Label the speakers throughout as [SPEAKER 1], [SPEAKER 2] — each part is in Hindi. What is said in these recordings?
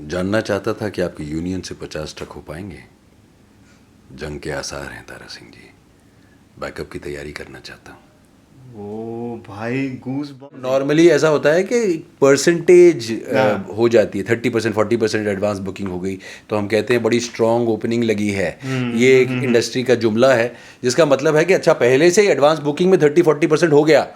[SPEAKER 1] जानना चाहता था कि आपकी यूनियन से 50 ट्रक हो पाएंगे। जंग के आसार हैं तारा सिंह जी। बैकअप की तैयारी करना चाहता हूँ।
[SPEAKER 2] ओ भाई गूज
[SPEAKER 1] नॉर्मली ऐसा होता है कि परसेंटेज
[SPEAKER 2] हाँ।
[SPEAKER 1] हो जाती है, 30% 40% एडवांस बुकिंग हो गई तो हम कहते हैं बड़ी स्ट्रॉन्ग ओपनिंग लगी है। ये एक इंडस्ट्री का जुमला है जिसका मतलब है कि अच्छा पहले से ही एडवांस बुकिंग में 30-40% हो गया।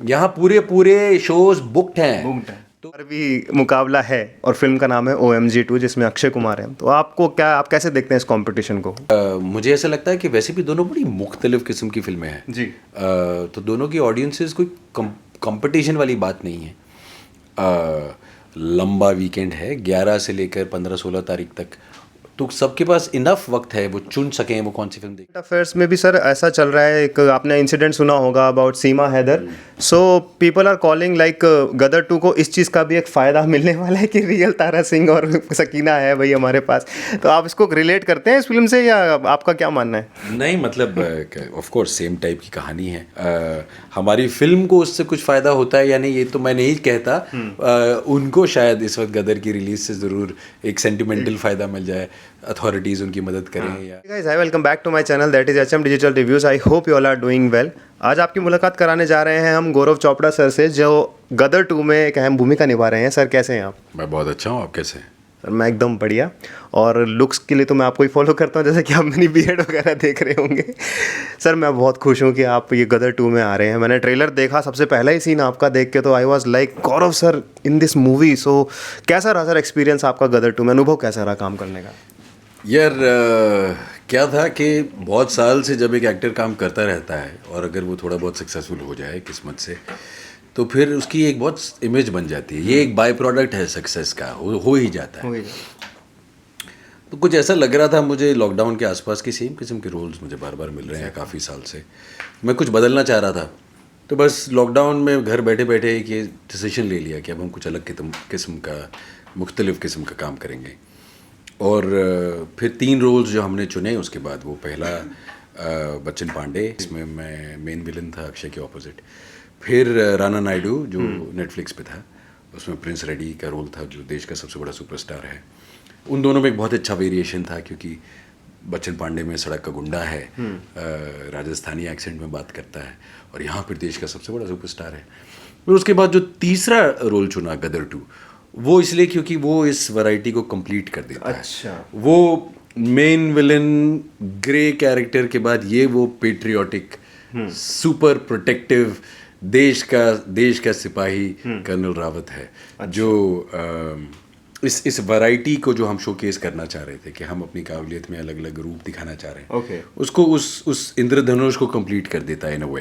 [SPEAKER 1] यहाँ पूरे पूरे शोज बुकड हैं।
[SPEAKER 2] बुकड है तो और भी मुकाबला है और फिल्म का नाम है OMG 2 जिसमें अक्षय कुमार है। तो आपको क्या, आप कैसे देखते हैं इस कंपटीशन को?
[SPEAKER 1] मुझे ऐसा लगता है कि वैसे भी दोनों बड़ी मुख्तलिफ किस्म की फिल्में हैं
[SPEAKER 2] जी।
[SPEAKER 1] तो दोनों की ऑडियंसेस कोई कंपटीशन वाली बात नहीं है। लंबा वीकेंड है 11 से लेकर 15-16 तारीख तक, तो सबके पास इनफ वक्त है वो चुन सकें वो कौन सी फिल्म देखें।
[SPEAKER 2] अफेयर्स में भी सर ऐसा चल रहा है, एक आपने इंसिडेंट सुना होगा about Seema Haider. So people are calling like Gadar 2 को इस चीज़ का भी एक फ़ायदा मिलने वाला है कि रियल तारा सिंह और सकीना है भाई हमारे पास। तो आप इसको रिलेट करते हैं इस फिल्म से या आपका क्या मानना है?
[SPEAKER 1] नहीं मतलब ऑफ कोर्स सेम टाइप की कहानी है। हमारी फिल्म को उससे कुछ फ़ायदा होता है या नहीं ये तो मैं नहीं कहता। उनको शायद इस वक्त गदर की रिलीज से ज़रूर एक सेंटिमेंटल फ़ायदा मिल जाए, अथॉरिटीज़ उनकी मदद करें या
[SPEAKER 2] guys I welcome back to my channel that is HM digital reviews. I hope you all are doing well. आज आपकी मुलाकात कराने जा रहे हैं हम गौरव चोपड़ा सर से जो गदर 2 में एक अहम भूमिका निभा रहे हैं। सर कैसे हैं आप?
[SPEAKER 1] मैं बहुत अच्छा हूँ, आप कैसे हैं?
[SPEAKER 2] सर मैं एकदम बढ़िया। और लुक्स के लिए तो मैं आपको ही फॉलो करता हूँ, जैसे कि आप मेरी बीएड वगैरह देख रहे होंगे। सर मैं बहुत खुश हूँ कि आप ये गदर 2 में आ रहे हैं। मैंने ट्रेलर देखा, सबसे पहला ही सीन आपका देख के तो I was like Gaurav sir in this movie. So कैसा रहा सर एक्सपीरियंस आपका गदर 2 में? अनुभव कैसा रहा काम करने का?
[SPEAKER 1] यार क्या था कि बहुत साल से जब एक एक्टर काम करता रहता है और अगर वो थोड़ा बहुत सक्सेसफुल हो जाए किस्मत से तो फिर उसकी एक बहुत इमेज बन जाती है। ये एक बाय प्रोडक्ट है सक्सेस का, हो ही जाता है। तो कुछ ऐसा लग रहा था मुझे लॉकडाउन के आसपास की सेम किस्म के रोल्स मुझे बार बार मिल रहे हैं काफ़ी साल से। मैं कुछ बदलना चाह रहा था तो बस लॉकडाउन में घर बैठे बैठे एक ये डिसीजन ले लिया कि अब हम कुछ अलग किस्म का मुख्तलिफ किस्म का काम करेंगे। और फिर 3 रोल्स जो हमने चुने उसके बाद वो पहला बच्चन पांडे, इसमें मैं मेन विलन था अक्षय के ऑपोजिट। फिर राणा नायडू जो नेटफ्लिक्स पे था, उसमें प्रिंस रेड्डी का रोल था जो देश का सबसे बड़ा सुपरस्टार है। उन दोनों में एक बहुत अच्छा वेरिएशन था क्योंकि बच्चन पांडे में सड़क का गुंडा है, राजस्थानी एक्सेंट में बात करता है, और यहाँ पर देश का सबसे बड़ा सुपरस्टार है। फिर उसके बाद जो तीसरा रोल चुना गदर 2, वो इसलिए क्योंकि वो इस वैरायटी को कंप्लीट कर देता है।
[SPEAKER 2] अच्छा।
[SPEAKER 1] वो मेन विलन ग्रे कैरेक्टर के बाद ये वो पेट्रियाटिक सुपर प्रोटेक्टिव देश का सिपाही कर्नल रावत है। अच्छा। जो इस वैरायटी को जो हम शोकेस करना चाह रहे थे कि हम अपनी काबिलियत में अलग अलग रूप दिखाना चाह रहे हैं,
[SPEAKER 2] okay.
[SPEAKER 1] उसको उस इंद्रधनुष को कंप्लीट कर देता है इन अ वे।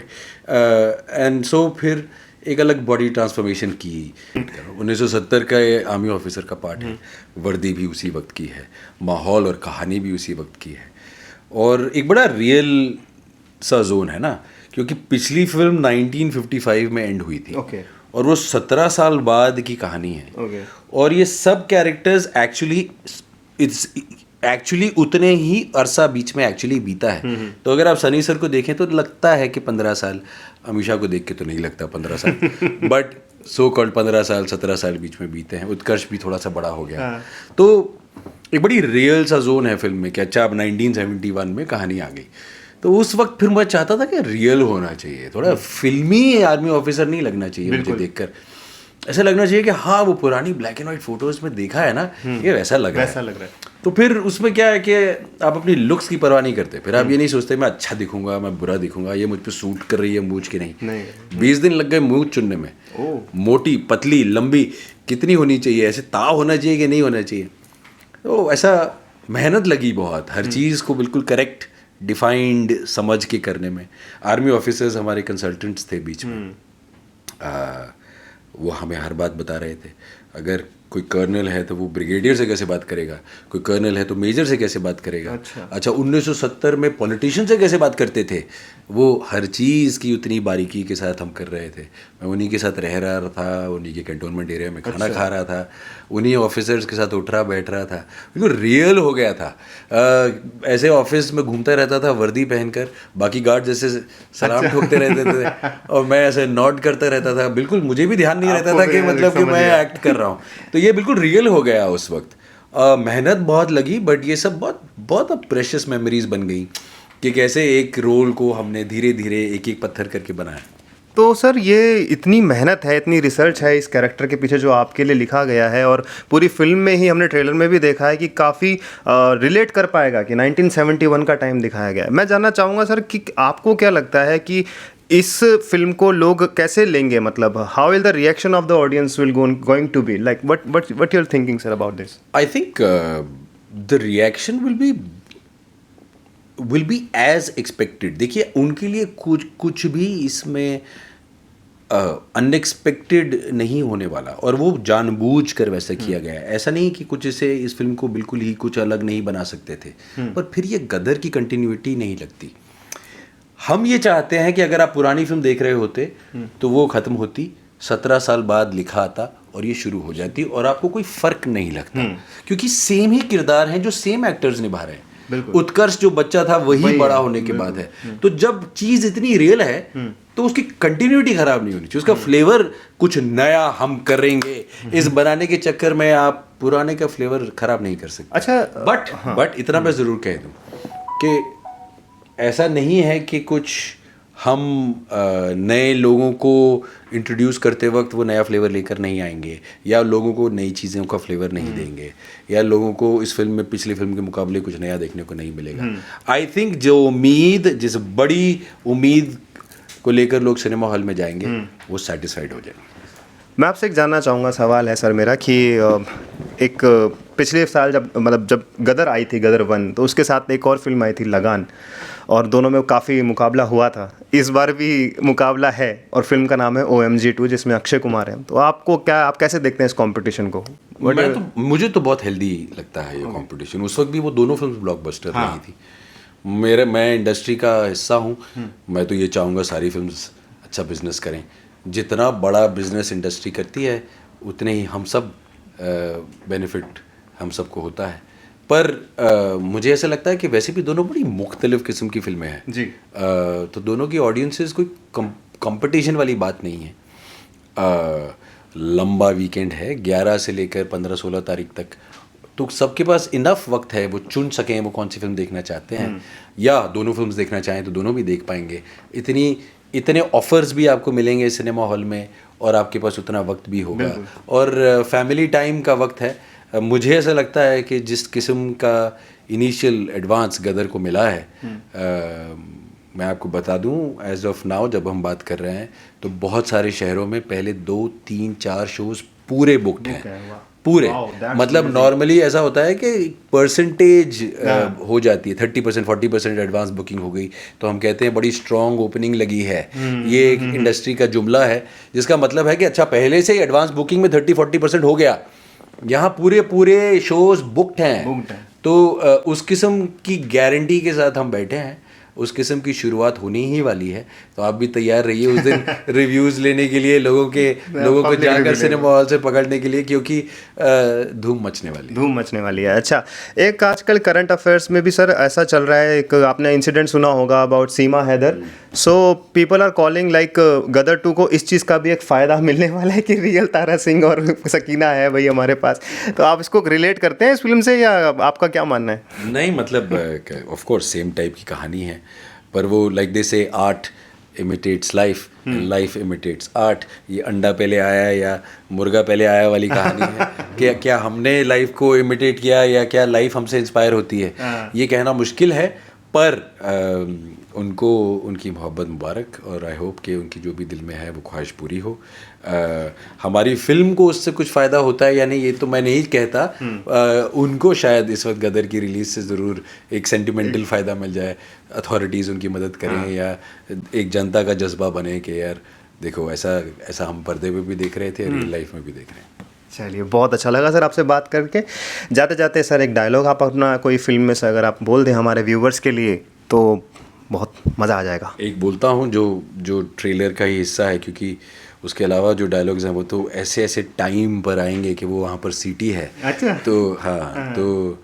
[SPEAKER 1] एंड सो फिर एक अलग बॉडी ट्रांसफॉर्मेशन की। 1970 का ये आर्मी ऑफिसर का पार्ट है, वर्दी भी उसी वक्त की है, माहौल और कहानी भी उसी वक्त की है, और एक बड़ा रियल सा जोन है ना क्योंकि पिछली फिल्म 1955 में एंड हुई थी।
[SPEAKER 2] okay.
[SPEAKER 1] और वो 17 साल बाद की कहानी है।
[SPEAKER 2] okay.
[SPEAKER 1] और ये सब कैरेक्टर्स एक्चुअली उतने ही अरसा बीच में एक्चुअली बीता है। तो अगर आप सनी सर को देखें तो लगता है कि 15 साल, अमीषा को देख के तो नहीं लगता 15 साल बट सो कॉल्ड 15 साल 17 साल बीच में बीते हैं। उत्कर्ष भी थोड़ा सा बड़ा हो गया।
[SPEAKER 2] हाँ।
[SPEAKER 1] तो एक बड़ी रियल सा जोन है फिल्म में कि अच्छा अब 1971 में कहानी आ गई। तो उस वक्त फिर मैं चाहता था कि रियल होना चाहिए, थोड़ा फिल्मी आर्मी ऑफिसर नहीं लगना चाहिए मुझे देखकर। ऐसा लगना चाहिए कि हाँ वो पुरानी ब्लैक एंड वाइट फोटोज में देखा है ना, ये वैसा लग रहा है। तो फिर उसमें क्या है कि आप अपनी लुक्स की परवाह नहीं करते। फिर आप ये नहीं सोचते मैं अच्छा दिखूंगा मैं बुरा दिखूंगा, ये मुझ पर सूट कर रही है मूंछ की नहीं। 20 दिन लग गए मूंछ चुनने में। मोटी पतली लंबी कितनी होनी चाहिए, ऐसे ताव होना चाहिए कि नहीं होना चाहिए। तो ऐसा मेहनत लगी बहुत, हर चीज़ को बिल्कुल करेक्ट डिफाइंड समझ के करने में। आर्मी ऑफिसर्स हमारे कंसल्टेंट्स थे बीच में, वो हमें हर बात बता रहे थे। अगर कोई कर्नल है तो वो ब्रिगेडियर से कैसे बात करेगा, कोई कर्नल है तो मेजर से कैसे बात करेगा। अच्छा 1970 में पॉलिटिशियन से कैसे बात करते थे, वो हर चीज़ की उतनी बारीकी के साथ हम कर रहे थे। मैं उन्हीं के साथ रह रहा था, उन्हीं के कैंटोनमेंट एरिया में खाना खा रहा था, उन्हीं ऑफिसर्स के साथ उठ रहा बैठ रहा था, बिल्कुल रियल हो गया था। ऐसे ऑफिस में घूमता रहता था वर्दी पहनकर, बाकी गार्ड जैसे सलाम ठोकते रहते थे और मैं ऐसे नॉड करता रहता था। बिल्कुल मुझे भी ध्यान नहीं रहता था कि मतलब कि मैं एक्ट कर रहा हूँ। तो ये बिल्कुल रियल हो गया उस वक्त। मेहनत बहुत लगी, बट ये सब बहुत बहुत अब प्रेशियस मेमोरीज बन गई कि कैसे एक रोल को हमने धीरे धीरे एक एक पत्थर करके बनाया।
[SPEAKER 2] तो सर ये इतनी मेहनत है, इतनी रिसर्च है इस कैरेक्टर के पीछे जो आपके लिए लिखा गया है, और पूरी फिल्म में ही हमने ट्रेलर में भी देखा है कि काफ़ी रिलेट कर पाएगा कि 1971 का टाइम दिखाया गया है। मैं जानना चाहूँगा सर कि आपको क्या लगता है कि इस फिल्म को लोग कैसे लेंगे, मतलब how will the reaction of the audience will going to be like, what you are thinking sir about this?
[SPEAKER 1] I think the reaction will be as expected. देखिए, उनके लिए कुछ भी इसमें अनएक्सपेक्टेड नहीं होने वाला, और वो जानबूझ कर वैसा किया गया है। ऐसा नहीं कि कुछ इसे इस फिल्म को बिल्कुल ही कुछ अलग नहीं बना सकते थे, पर फिर ये गदर की कंटिन्यूटी नहीं लगती। हम ये चाहते हैं कि अगर आप पुरानी फिल्म देख रहे होते तो वो ख़त्म होती, 17 साल बाद लिखा आता और ये शुरू हो जाती, और आपको कोई फ़र्क नहीं लगता, क्योंकि सेम ही किरदार हैं जो सेम एक्टर्स निभा रहे हैं। उत्कर्ष जो बच्चा था वही बड़ा होने के बाद है। तो जब चीज़ इतनी रियल है तो उसकी कंटिन्यूटी खराब नहीं होनी चाहिए, उसका फ्लेवर कुछ नया हम करेंगे इस बनाने के चक्कर में आप पुराने का फ्लेवर खराब नहीं कर सकते।
[SPEAKER 2] अच्छा,
[SPEAKER 1] बट इतना मैं ज़रूर कह दूं कि ऐसा नहीं है कि कुछ हम नए लोगों को इंट्रोड्यूस करते वक्त वो नया फ्लेवर लेकर नहीं आएंगे, या लोगों को नई चीज़ों का फ्लेवर नहीं देंगे, या लोगों को इस फिल्म में पिछली फिल्म के मुकाबले कुछ नया देखने को नहीं मिलेगा। आई थिंक जिस बड़ी उम्मीद को लेकर लोग सिनेमा हॉल में जाएंगे वो सेटिस्फाइड हो जाएंगे।
[SPEAKER 2] मैं आपसे एक जानना चाहूँगा, सवाल है सर मेरा कि एक पिछले साल जब गदर आई थी, गदर 1, तो उसके साथ एक और फिल्म आई थी लगान, और दोनों में काफ़ी मुकाबला हुआ था। इस बार भी मुकाबला है और फिल्म का नाम है OMG 2 जिसमें अक्षय कुमार है। तो आप कैसे देखते हैं इस कंपटीशन को?
[SPEAKER 1] मुझे तो बहुत हेल्दी लगता है ये कंपटीशन। उस वक्त भी वो दोनों फिल्म ब्लॉकबस्टर रही थी। मैं इंडस्ट्री का हिस्सा हूँ, मैं तो ये चाहूँगा सारी फिल्म अच्छा बिजनेस करें। जितना बड़ा बिजनेस इंडस्ट्री करती है उतने ही हम सब बेनिफिट हम सबको होता है। पर मुझे ऐसा लगता है कि वैसे भी दोनों बड़ी मुख्तलिफ किस्म की फिल्में हैं
[SPEAKER 2] जी।
[SPEAKER 1] तो दोनों की ऑडियंसेस कोई कंपटीशन वाली बात नहीं है। लंबा वीकेंड है, 11 से लेकर 15-16 तारीख तक, तो सबके पास इनफ वक्त है वो चुन सकें वो कौन सी फिल्म देखना चाहते हैं, या दोनों फिल्म्स देखना चाहें तो दोनों भी देख पाएंगे। इतने ऑफर्स भी आपको मिलेंगे सिनेमा हॉल में, और आपके पास उतना वक्त भी होगा, और फैमिली टाइम का वक्त है। मुझे ऐसा लगता है कि जिस किस्म का इनिशियल एडवांस गदर को मिला है, मैं आपको बता दूं, एज ऑफ नाउ जब हम बात कर रहे हैं तो बहुत सारे शहरों में पहले 2, 3, 4 शोज़ पूरे बुकड हैं, पूरे। मतलब नॉर्मली ऐसा होता है कि परसेंटेज हो जाती है, 30%, 40% एडवांस बुकिंग हो गई तो हम कहते हैं बड़ी स्ट्रॉन्ग ओपनिंग लगी है। ये एक इंडस्ट्री का जुमला है जिसका मतलब है कि अच्छा पहले से ही एडवांस बुकिंग में 30-40% हो गया, यहाँ पूरे शोज बुकड हैं। तो उस किस्म की गारंटी के साथ हम बैठे हैं, उस किस्म की शुरुआत होनी ही वाली है। तो आप भी तैयार रहिए उस दिन रिव्यूज़ लेने के लिए, लोगों को जाकर सिनेमा हॉल से पकड़ने के लिए, क्योंकि धूम मचने वाली है।
[SPEAKER 2] अच्छा, एक आजकल करंट अफेयर्स में भी सर ऐसा चल रहा है, एक आपने इंसिडेंट सुना होगा about Seema Haider. So people are calling like Gadar 2 को इस चीज़ का भी एक फ़ायदा मिलने वाला है कि रियल तारा सिंह और सकीना है भाई हमारे पास। तो आप इसको रिलेट करते हैं इस फिल्म से, या आपका क्या मानना है?
[SPEAKER 1] नहीं, मतलब ऑफ कोर्स सेम टाइप की कहानी है, पर वो लाइक दे से art imitates life, life imitates art. ये अंडा पहले आया या मुर्गा पहले आया वाली कहानी है। क्या हमने लाइफ को इमिटेट किया या क्या लाइफ हमसे इंस्पायर होती है, ये कहना मुश्किल है। पर उनको उनकी मोहब्बत मुबारक, और आई होप कि उनकी जो भी दिल में है वो ख्वाहिश पूरी हो। हमारी फिल्म को उससे कुछ फ़ायदा होता है या नहीं ये तो मैं नहीं कहता। उनको शायद इस वक्त गदर की रिलीज़ से ज़रूर एक सेंटिमेंटल फ़ायदा मिल जाए, अथॉरिटीज़ उनकी मदद करें, या एक जनता का जज्बा बने कि यार देखो ऐसा हम पर्दे पे भी देख रहे थे, रियल लाइफ में भी देख रहे हैं।
[SPEAKER 2] चलिए, बहुत अच्छा लगा सर आपसे बात करके। जाते जाते सर एक डायलॉग आप अपना कोई फिल्म में से अगर आप बोल दें हमारे व्यूवर्स के लिए तो बहुत मज़ा आ जाएगा।
[SPEAKER 1] एक बोलता हूँ जो ट्रेलर का ही हिस्सा है, क्योंकि उसके अलावा जो डायलॉग्स हैं वो तो ऐसे टाइम पर आएंगे कि वो वहाँ पर सीटी है।
[SPEAKER 2] अच्छा।
[SPEAKER 1] तो हाँ, तो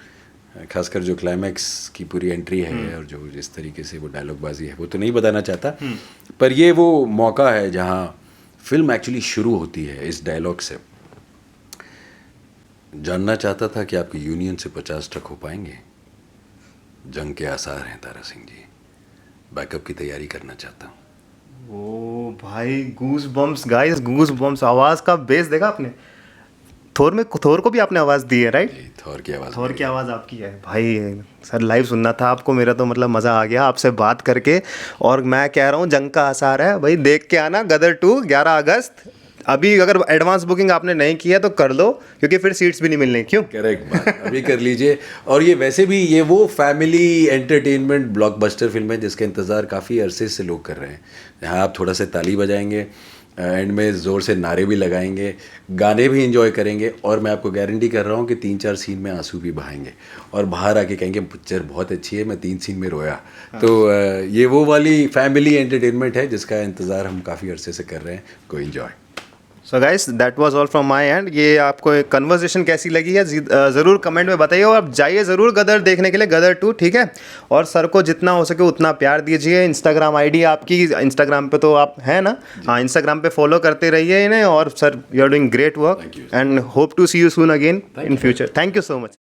[SPEAKER 1] खासकर जो क्लाइमैक्स की पूरी एंट्री है और जो जिस तरीके से वो डायलॉगबाजी है वो तो नहीं बताना चाहता, पर ये वो मौका है जहाँ फिल्म एक्चुअली शुरू होती है इस डायलॉग से। जानना चाहता था कि आपकी यूनियन से 50 ट्रक हो पाएंगे। जंग के आसार हैं तारा सिंह जी, बैकअप की तैयारी करना चाहता हूँ।
[SPEAKER 2] ओ भाई, goosebumps guys, goosebumps. आवाज़ का बेस देखा आपने? थोर को भी आपने आवाज़ दी है, राइट?
[SPEAKER 1] जी, थॉर की आवाज़।
[SPEAKER 2] थोर की आवाज़ आपकी है भाई। सर लाइव सुनना था आपको, मेरा तो मतलब मज़ा आ गया आपसे बात करके। और मैं कह रहा हूँ जंग का आसार है भाई, देख के आना गदर 2 11 अगस्त। अभी अगर एडवांस बुकिंग आपने नहीं की है तो कर लो, क्योंकि फिर सीट्स भी नहीं मिलने। क्यों?
[SPEAKER 1] करेक्ट बात, अभी कर लीजिए। और ये वैसे भी ये वो फैमिली एंटरटेनमेंट ब्लॉकबस्टर फिल्म है जिसका इंतज़ार काफ़ी अरसे से लोग कर रहे हैं। यहाँ आप थोड़ा सा ताली बजाएंगे, एंड में ज़ोर से नारे भी लगाएंगे, गाने भी इंजॉय करेंगे, और मैं आपको गारंटी कर रहा हूँ कि 3-4 सीन में आंसू भी बहाएंगे और बाहर आके कहेंगे पिक्चर बहुत अच्छी है, मैं 3 सीन में रोया। तो ये वो वाली फैमिली एंटरटेनमेंट है जिसका इंतज़ार हम काफ़ी अरसे से कर रहे हैं। को enjoy.
[SPEAKER 2] So guys, that was all from my and. ये आपको एक कन्वर्सेशन कैसी लगी है ज़रूर कमेंट में बताइए, और आप जाइए ज़रूर गदर देखने के लिए, गदर 2, ठीक है? और सर को जितना हो सके उतना प्यार दीजिए। इंस्टाग्राम आईडी आपकी, इंस्टाग्राम पे तो आप हैं ना? हाँ, इंस्टाग्राम पे फॉलो करते रहिए इन्हें। और sir, you are doing great work and hope to see you soon again in future. Thank you so much.